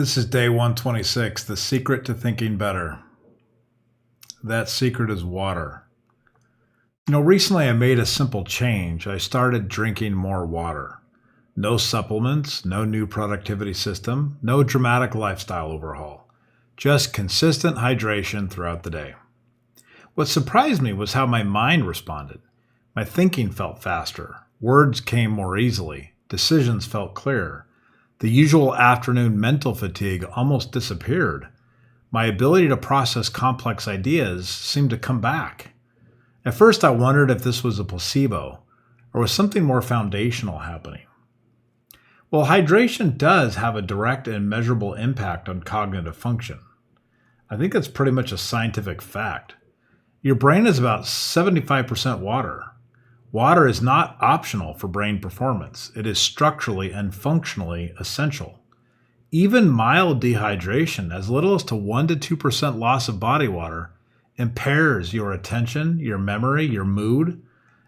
This is day 126, the secret to thinking better. That secret is water. Recently I made a simple change. I started drinking more water. No supplements, no new productivity system, no dramatic lifestyle overhaul. Just consistent hydration throughout the day. What surprised me was how my mind responded. My thinking felt faster. Words came more easily. Decisions felt clearer. The usual afternoon mental fatigue almost disappeared. My ability to process complex ideas seemed to come back. At first, I wondered if this was a placebo or was something more foundational happening. Well, hydration does have a direct and measurable impact on cognitive function. I think that's pretty much a scientific fact. Your brain is about 75% water. Water is not optional for brain performance. It is structurally and functionally essential. Even mild dehydration, as little as to 1 to 2% loss of body water, impairs your attention, your memory, your mood.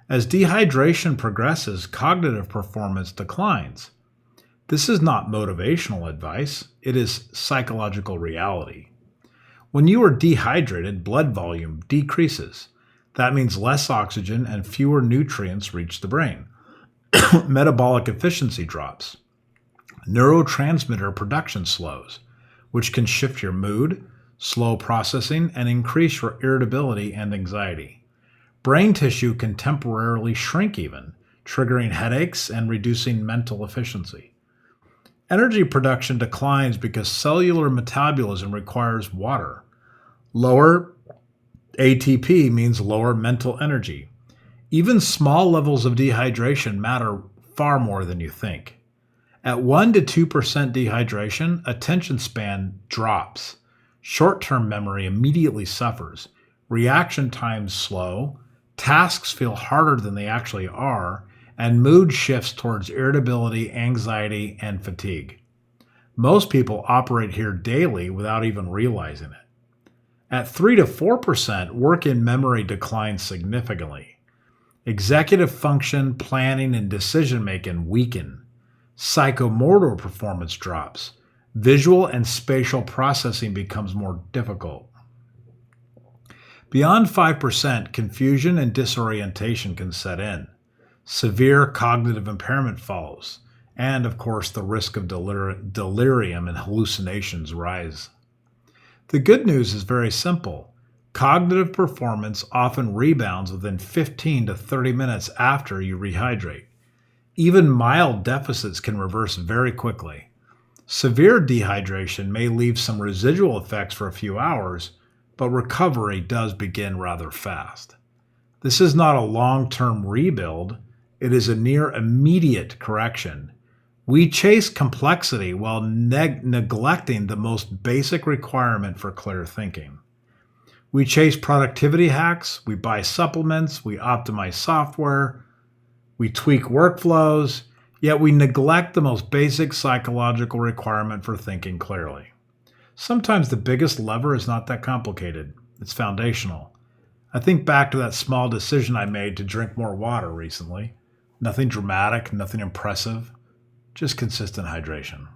As dehydration progresses, cognitive performance declines. This is not motivational advice. It is psychological reality. When you are dehydrated, blood volume decreases. That means less oxygen and fewer nutrients reach the brain. Metabolic efficiency drops. Neurotransmitter production slows, which can shift your mood, slow processing, and increase your irritability and anxiety. Brain tissue can temporarily shrink even, triggering headaches and reducing mental efficiency. Energy production declines because cellular metabolism requires water. Lower ATP means lower mental energy. Even small levels of dehydration matter far more than you think. At 1 to 2% dehydration, attention span drops. Short-term memory immediately suffers. Reaction times slow. Tasks feel harder than they actually are, and mood shifts towards irritability, anxiety, and fatigue. Most people operate here daily without even realizing it. At 3 to 4%, work in memory declines significantly. Executive function, planning, and decision-making weaken. Psychomotor performance drops. Visual and spatial processing becomes more difficult. Beyond 5%, confusion and disorientation can set in. Severe cognitive impairment follows. And, of course, the risk of delirium and hallucinations rise. The good news is very simple. Cognitive performance often rebounds within 15 to 30 minutes after you rehydrate. Even mild deficits can reverse very quickly. Severe dehydration may leave some residual effects for a few hours, but recovery does begin rather fast. This is not a long-term rebuild. It is a near immediate correction. We chase complexity while neglecting the most basic requirement for clear thinking. We chase productivity hacks, we buy supplements, we optimize software, we tweak workflows, yet we neglect the most basic psychological requirement for thinking clearly. Sometimes the biggest lever is not that complicated. It's foundational. I think back to that small decision I made to drink more water recently. Nothing dramatic, nothing impressive. Just consistent hydration.